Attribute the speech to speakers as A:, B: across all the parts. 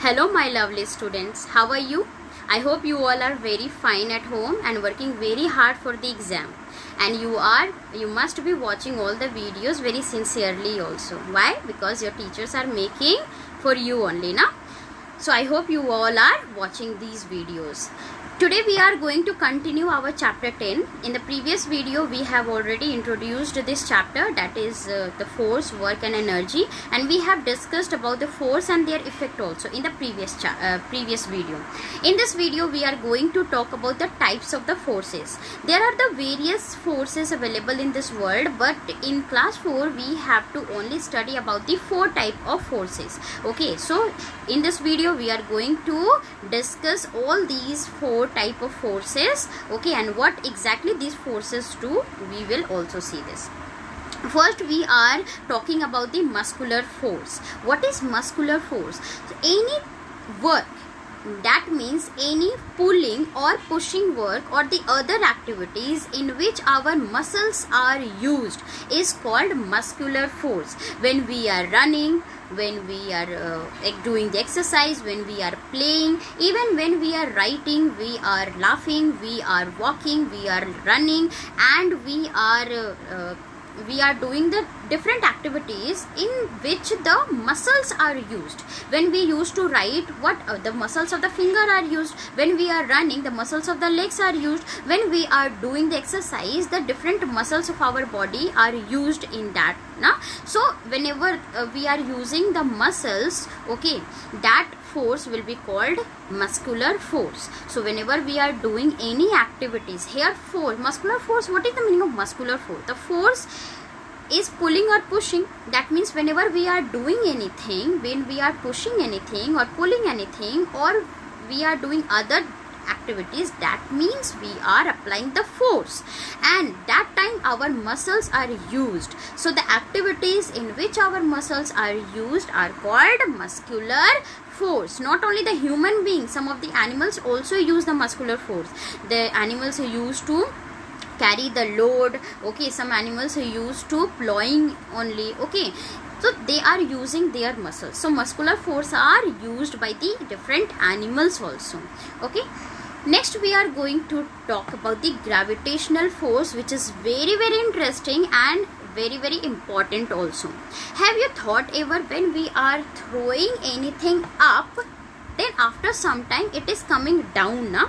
A: Hello, my lovely students. How are you? I hope you all are very fine at home and working very hard for the exam. And you must be watching all the videos very sincerely also. Why? Because your teachers are making for you only, na? So I hope you all are watching these videos. Today we are going to continue our chapter 10. In the previous video we have already introduced this chapter, that is the force, work and energy, and we have discussed about the force and their effect also in the previous video. In this video we are going to talk about the types of the forces. There are the various forces available in this world, but in class 4 we have to only study about the 4 type of forces. Okay, so in this video we are going to discuss all these 4 type of forces, okay, and what exactly these forces do, we will also see this. First we are talking about the muscular force. What is muscular force? So, any work, that means any pulling or pushing work or the other activities in which our muscles are used is called muscular force. When we are running, when we are doing the exercise, when we are playing, even when we are writing, we are laughing, we are walking, we are running, and we are doing the different activities in which the muscles are used. When we used to write, the muscles of the finger are used. When we are running, the muscles of the legs are used. When we are doing the exercise, the different muscles of our body are used in that. So whenever we are using the muscles, okay, that force will be called muscular force. So whenever we are doing any activities, here force, muscular force, what is the meaning of muscular force? The force is pulling or pushing. That means whenever we are doing anything, when we are pushing anything or pulling anything, or we are doing other activities, that means we are applying the force, and that time our muscles are used. So the activities in which our muscles are used are called muscular force. Not only the human beings, some of the animals also use the muscular force. The animals are used to carry the load, okay, some animals are used to plowing only, okay, so they are using their muscles. So muscular force are used by the different animals also, okay. Next we are going to talk about the gravitational force, which is very interesting and very important also. Have you thought ever, when we are throwing anything up, then after some time it is coming down, na?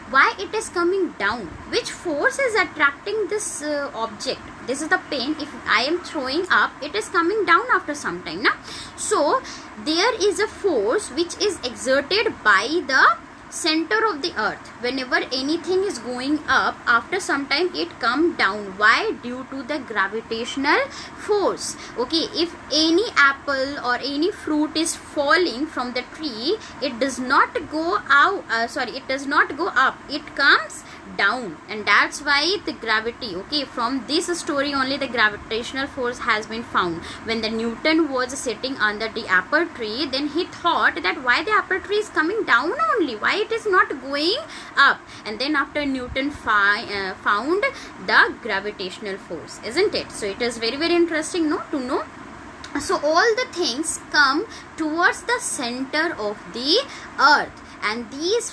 A: Why it is coming down? Which force is attracting this object? This is the pen. If I am throwing up, it is coming down after some time, na? So there is a force which is exerted by the center of the earth. Whenever anything is going up, after some time it come down. Why? Due to the gravitational force. Okay, if any apple or any fruit is falling from the tree, it does not go out, it does not go up, it comes down, and that's why the gravity, okay, from this story only the gravitational force has been found. When the Newton was sitting under the apple tree, then he thought that why the apple tree is coming down only, why it is not going up, and then after Newton found the gravitational force, isn't it? So it is very interesting, no, to know. So all the things come towards the center of the earth, and these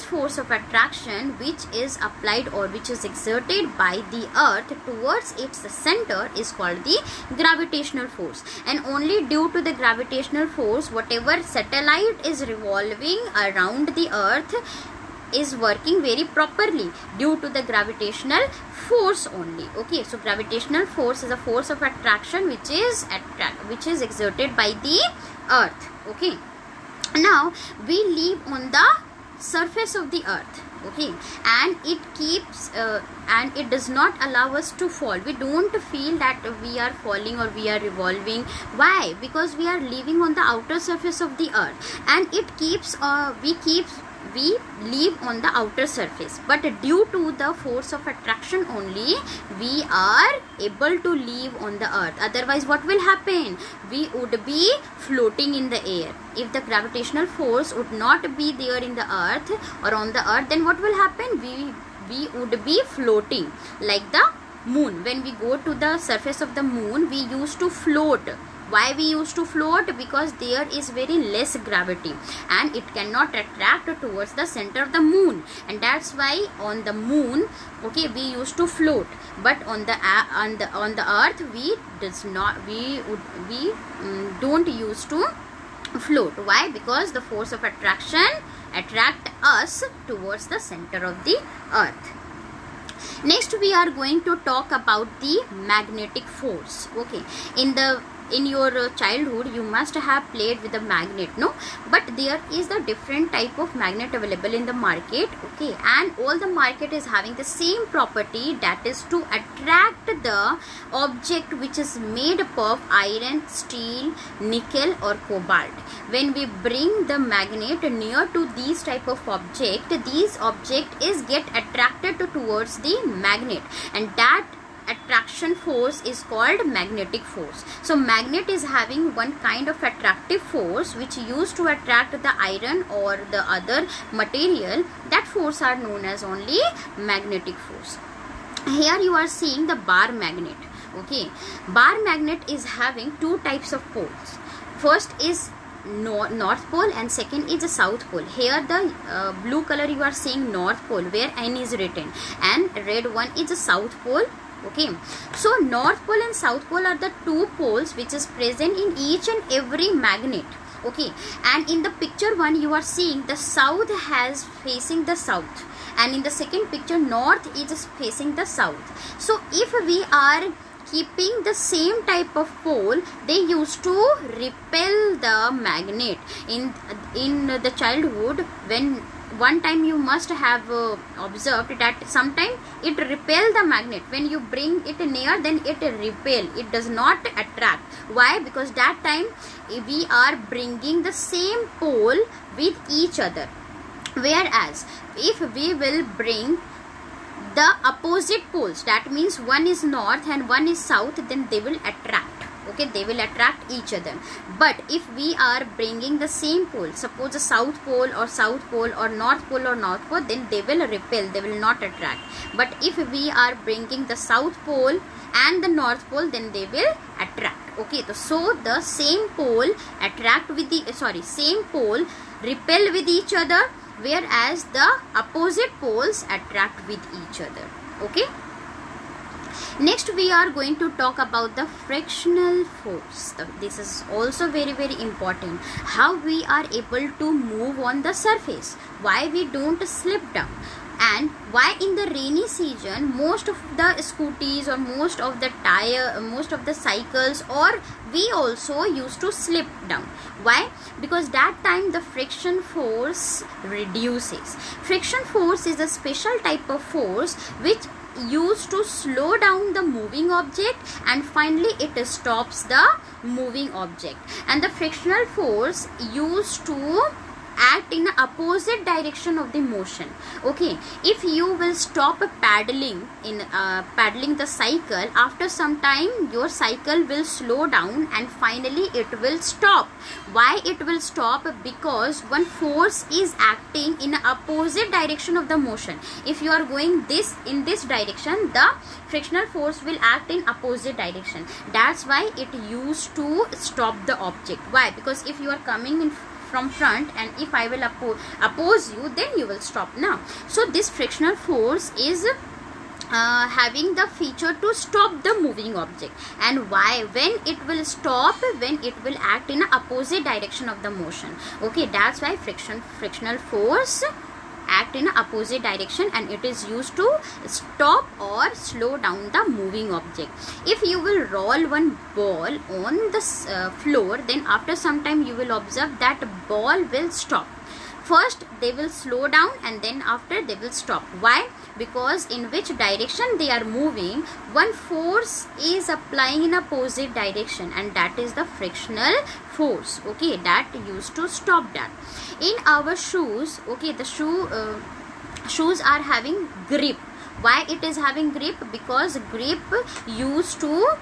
A: force of attraction which is applied or which is exerted by the earth towards its center is called the gravitational force. And only due to the gravitational force, whatever satellite is revolving around the earth is working very properly, due to the gravitational force only, okay. So gravitational force is a force of attraction which is exerted by the earth, okay. Now we live on the surface of the earth, okay, and it keeps and it does not allow us to fall. We don't feel that we are falling or we are revolving. Why? Because we are living on the outer surface of the earth, and it keeps we live on the outer surface, but due to the force of attraction only we are able to live on the earth. Otherwise what will happen? We would be floating in the air. If the gravitational force would not be there in the earth or on the earth, then what will happen? We would be floating like the moon. When we go to the surface of the moon, we used to float Why we used to float? Because there is very less gravity and it cannot attract towards the center of the moon, and that's why on the moon, okay, we used to float, but on the earth we don't use to float. Why? Because the force of attraction attract us towards the center of the earth. Next we are going to talk about the magnetic force. Okay, in your childhood you must have played with the magnet, no? But there is the different type of magnet available in the market, okay, and all the market is having the same property, that is to attract the object which is made up of iron, steel, nickel or cobalt. When we bring the magnet near to these type of object, these object is get attracted towards the magnet, and that attraction force is called magnetic force. So magnet is having one kind of attractive force which used to attract the iron or the other material. That force are known as only magnetic force. Here you are seeing the bar magnet. Okay, bar magnet is having two types of poles. First is north pole and second is the south pole. Here the blue color you are seeing north pole where N is written, and red one is the south pole. Okay, so north pole and south pole are the two poles which is present in each and every magnet. Okay, and in the picture one you are seeing the south has facing the south, and in the second picture north is facing the south. So if we are keeping the same type of pole, they used to repel the magnet. In the childhood, when one time you must have observed that sometime it repel the magnet. When you bring it near, then it repel, it does not attract. Why? Because that time we are bringing the same pole with each other, whereas if we will bring the opposite poles, that means one is north and one is south, then they will attract. Okay, they will attract each other. But if we are bringing the same pole, suppose the south pole or north pole, then they will repel, they will not attract. But if we are bringing the south pole and the north pole, then they will attract. Okay, so the same pole attract with the same pole repel with each other, whereas the opposite poles attract with each other. Okay, next we are going to talk about the frictional force. This is also very important. How we are able to move on the surface, why we don't slip down, and why in the rainy season most of the scooties or most of the cycles or we also used to slip down. Why? Because that time the friction force reduces. Friction force is a special type of force which used to slow down the moving object, and finally it stops the moving object. And the frictional force used to act in the opposite direction of the motion. Okay, if you will stop paddling the cycle, after some time your cycle will slow down and finally it will stop. Why it will stop? Because one force is acting in the opposite direction of the motion. If you are going in this direction, the frictional force will act in opposite direction. That's why it used to stop the object. Why? Because if you are coming in from front and if I will oppose you, then you will stop now. So this frictional force is having the feature to stop the moving object. And why? When it will stop, when it will act in the opposite direction of the motion. Okay, that's why frictional force act in opposite direction, and it is used to stop or slow down the moving object. If you will roll one ball on the floor, then after some time you will observe that ball will stop. First they will slow down and then after they will stop. Why? Because in which direction they are moving, one force is applying in opposite direction, and that is the frictional force. Okay, that used to stop that. In our shoes, okay, the shoes are having grip. Why it is having grip? Because grip used to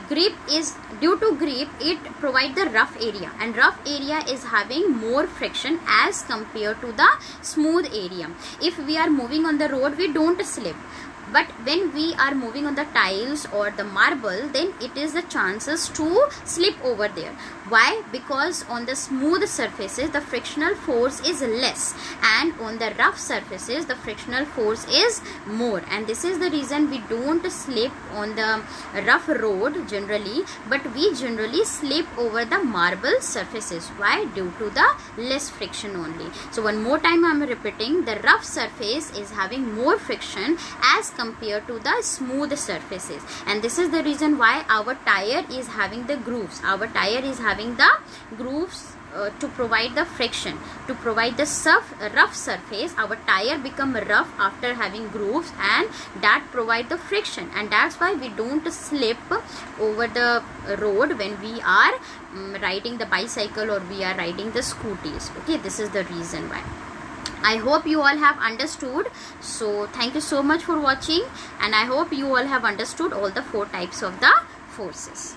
A: grip is due to grip, it provide the rough area, and rough area is having more friction as compared to the smooth area. If we are moving on the road, we don't slip. but when we are moving on the tiles or the marble, then it is the chances to slip over there. Why? Because on the smooth surfaces the frictional force is less, and on the rough surfaces the frictional force is more, and this is the reason we don't slip on the rough road generally, but we generally slip over the marble surfaces. Why? Due to the less friction only. So one more time I am repeating, the rough surface is having more friction as compared to the smooth surfaces, and this is the reason why our tire is having the grooves. Our tire is having the grooves to provide the friction, to provide the rough surface. Our tire become rough after having grooves, and that provide the friction, and that's why we don't slip over the road when we are riding the bicycle or we are riding the scooties. Okay, this is the reason why. I hope you all have understood. So thank you so much for watching, and I hope you all have understood all the 4 types of the forces.